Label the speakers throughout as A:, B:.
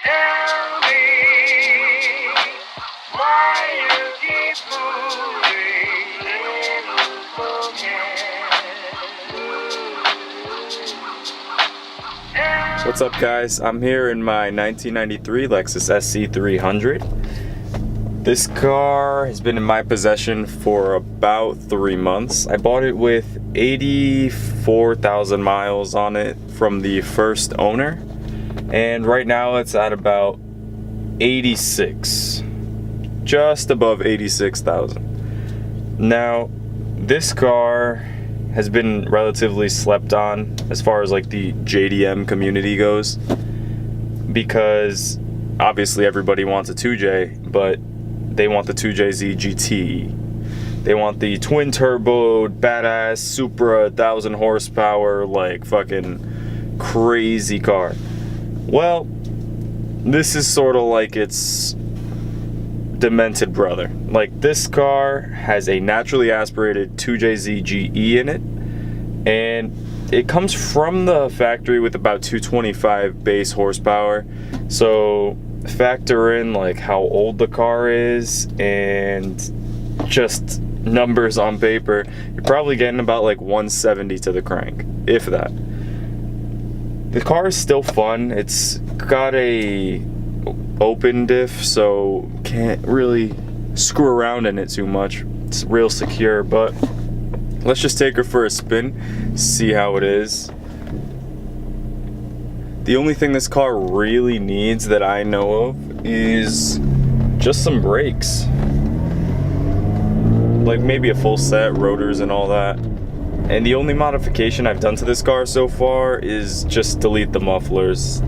A: Tell me why you keep moving, little forget.
B: What's up, guys? I'm here in my 1993 Lexus SC300. This car has been in my possession for about 3 months. I bought it with 84,000 miles on it from the first owner, and right now it's at about 86, just above 86,000. Now, this car has been relatively slept on as far as like the JDM community goes, because obviously everybody wants a 2J, but they want the 2JZ GT. They want the twin turbo, badass, Supra, 1,000 horsepower, like fucking crazy car. Well, this is sort of like its demented brother. Like, this car has a naturally aspirated 2JZ GE in it, and it comes from the factory with about 225 base horsepower. So factor in like how old the car is and just numbers on paper, you're probably getting about like 170 to the crank, if that. The car is still fun. It's got a open diff, so can't really screw around in it too much. It's real secure, but let's just take her for a spin, see how it is. The only thing this car really needs that I know of is just some brakes. Like maybe a full set, rotors and all that. And the only modification I've done to this car so far is just delete the mufflers.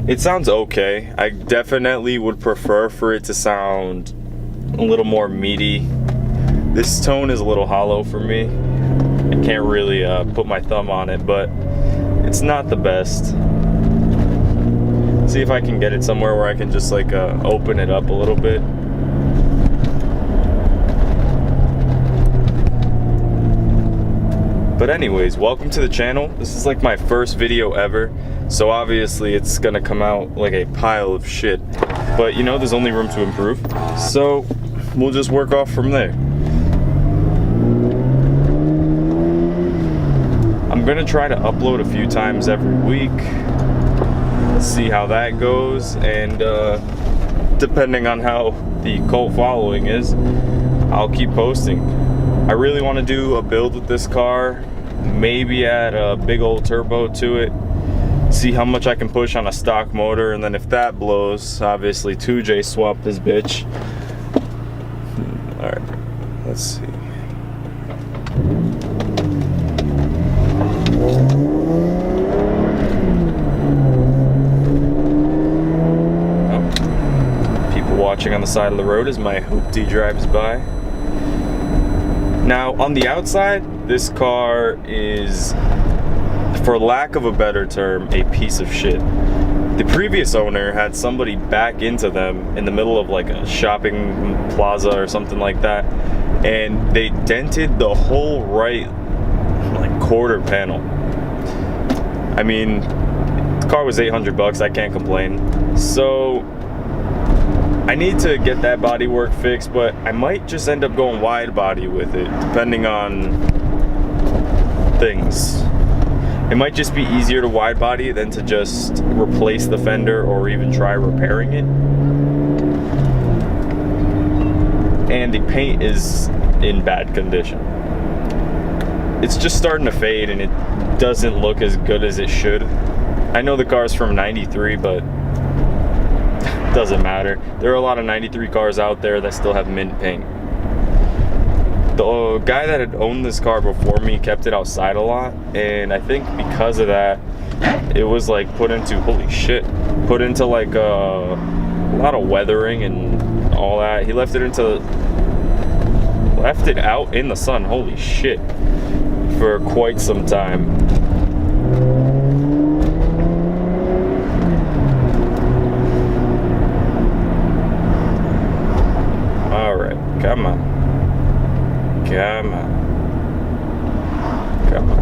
B: It sounds okay. I definitely would prefer for it to sound a little more meaty. This tone is a little hollow for me. I can't really put my thumb on it, but it's not the best. See if I can get it somewhere where I can just like open it up a little bit. But anyways, welcome to the channel. This is like my first video ever, so obviously it's gonna come out like a pile of shit. But you know, there's only room to improve. So we'll just work off from there. I'm gonna try to upload a few times every week, see how that goes, and depending on how the cult following is, I'll keep posting. I really want to do a build with this car, maybe add a big old turbo to it, see how much I can push on a stock motor, and then if that blows, obviously 2J swap this bitch. Alright, let's see. Watching on the side of the road as my hoopty drives by. Now, on the outside, this car is, for lack of a better term, a piece of shit. The previous owner had somebody back into them in the middle of like a shopping plaza or something like that, and they dented the whole right like quarter panel. I mean, the car was $800, I can't complain. So I need to get that bodywork fixed, but I might just end up going wide body with it, depending on things. It might just be easier to wide body than to just replace the fender or even try repairing it. And the paint is in bad condition. It's just starting to fade and it doesn't look as good as it should. I know the car's from '93, but doesn't matter. There are a lot of '93 cars out there that still have mint paint. The guy that had owned this car before me kept it outside a lot, and I think because of that, it was like put into, holy shit, put into like a lot of weathering and all that. He left it out in the sun, holy shit, for quite some time. Come on. Come on. Come on.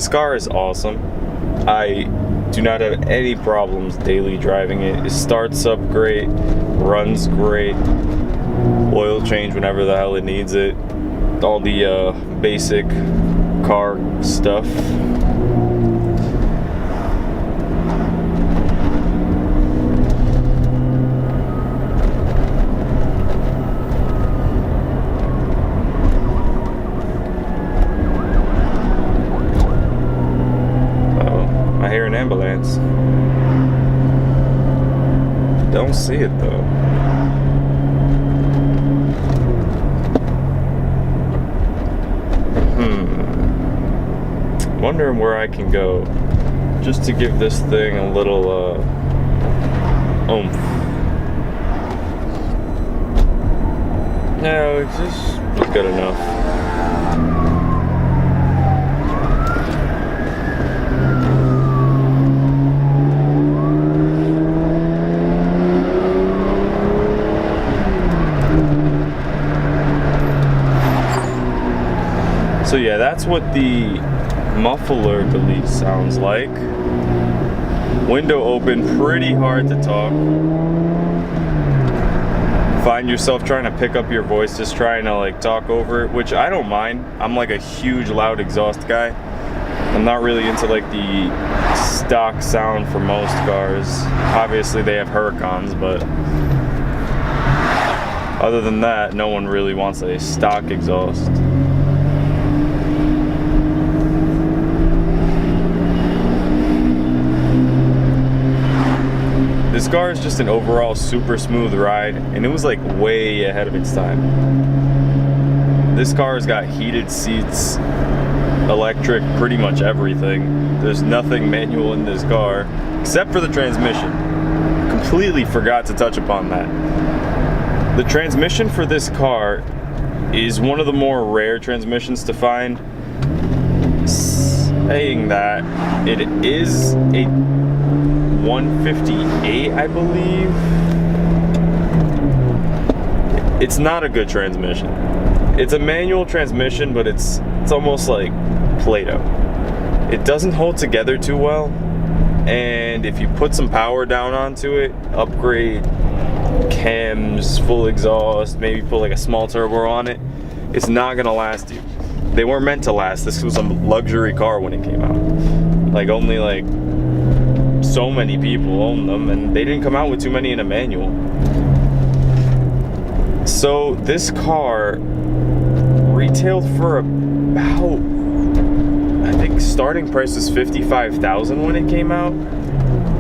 B: This car is awesome. I do not have any problems daily driving it. It starts up great, runs great, oil change whenever the hell it needs it, all the basic car stuff. I hear an ambulance. Don't see it though. Wondering where I can go just to give this thing a little oomph. No, it's just good enough. So yeah, that's what the muffler delete sounds like. Window open, pretty hard to talk. Find yourself trying to pick up your voice, just trying to like talk over it, which I don't mind. I'm like a huge loud exhaust guy. I'm not really into like the stock sound for most cars. Obviously they have Huracans, but other than that, no one really wants a stock exhaust. This car is just an overall super smooth ride, and it was like way ahead of its time. This car has got heated seats, electric, pretty much everything. There's nothing manual in this car, except for the transmission. Completely forgot to touch upon that. The transmission for this car is one of the more rare transmissions to find. Saying that, it is a 158, I believe. It's not a good transmission. It's a manual transmission, but it's almost like Play-Doh. It doesn't hold together too well, and if you put some power down onto it, upgrade cams, full exhaust, maybe put like a small turbo on it, it's not gonna last you. They weren't meant to last. This was a luxury car when it came out. Like only like so many people own them, and they didn't come out with too many in a manual. So this car retailed for about, I think starting price was $55,000 when it came out,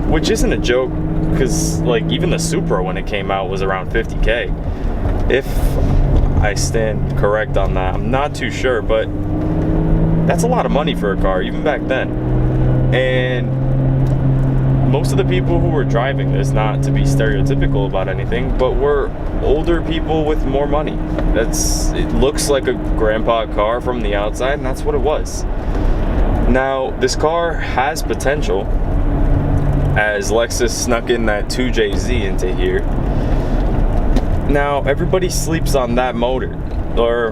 B: which isn't a joke, because like even the Supra when it came out was around 50K. If I stand correct on that, I'm not too sure, but that's a lot of money for a car even back then. And most of the people who were driving this, not to be stereotypical about anything, but were older people with more money. It looks like a grandpa car from the outside, and that's what it was. Now, this car has potential, as Lexus snuck in that 2JZ into here. Now, everybody sleeps on that motor, or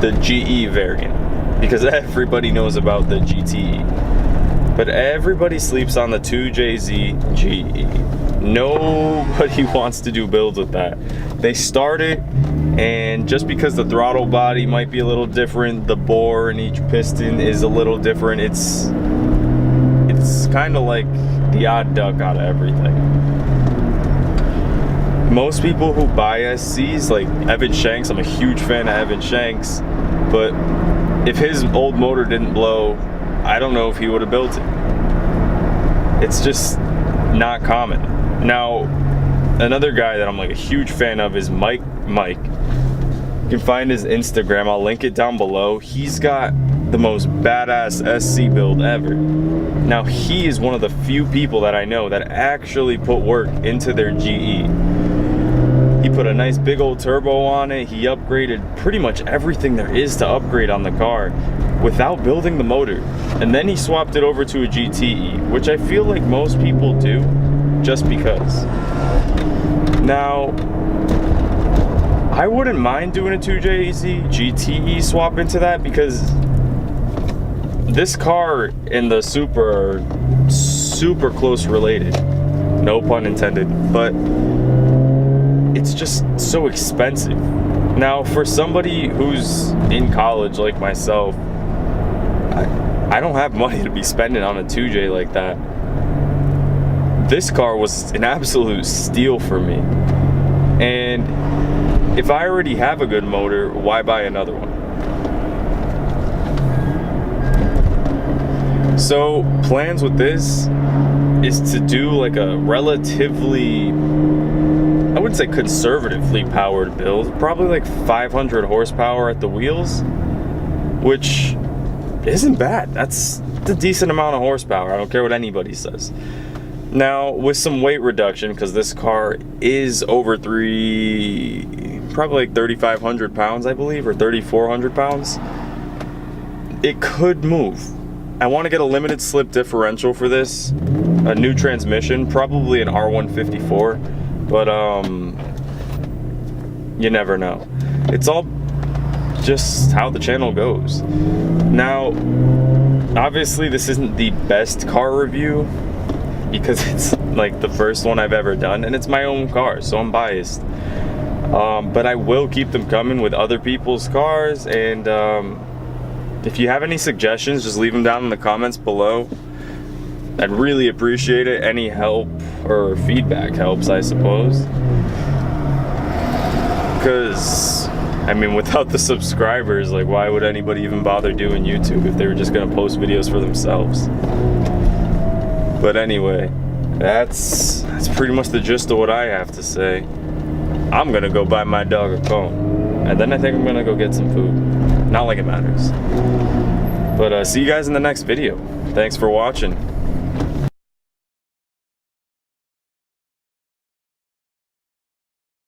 B: the GE variant, because everybody knows about the GTE. But everybody sleeps on the 2JZ GE. Nobody wants to do builds with that. They start it, and just because the throttle body might be a little different, the bore in each piston is a little different, it's kind of like the odd duck out of everything. Most people who buy SCs, like Evan Shanks, I'm a huge fan of Evan Shanks, but if his old motor didn't blow, I don't know if he would have built it. It's just not common. Now, another guy that I'm like a huge fan of is Mike. You can find his Instagram, I'll link it down below. He's got the most badass SC build ever. Now, he is one of the few people that I know that actually put work into their GE. He put a nice big old turbo on it. He upgraded pretty much everything there is to upgrade on the car without building the motor. And then he swapped it over to a GTE, which I feel like most people do just because. Now, I wouldn't mind doing a 2JZ GTE swap into that, because this car and the Supra are super close related. No pun intended, but it's just so expensive. Now, for somebody who's in college like myself, I don't have money to be spending on a 2J like that. This car was an absolute steal for me. And if I already have a good motor, why buy another one? So, plans with this is to do like a relatively, I wouldn't say conservatively powered build, probably like 500 horsepower at the wheels, which isn't bad. That's a decent amount of horsepower. I don't care what anybody says. Now, with some weight reduction, because this car is over probably like 3,500 pounds, I believe, or 3,400 pounds, it could move. I want to get a limited slip differential for this, a new transmission, probably an R154, but you never know. It's all just how the channel goes. Now, obviously this isn't the best car review because it's like the first one I've ever done, and it's my own car, so I'm biased. But I will keep them coming with other people's cars, and if you have any suggestions, just leave them down in the comments below. I'd really appreciate it. Any help or feedback helps, I suppose. Because, I mean, without the subscribers, like, why would anybody even bother doing YouTube if they were just gonna post videos for themselves? But anyway, that's pretty much the gist of what I have to say. I'm gonna go buy my dog a cone, and then I think I'm gonna go get some food. Not like it matters. But see you guys in the next video. Thanks for watching.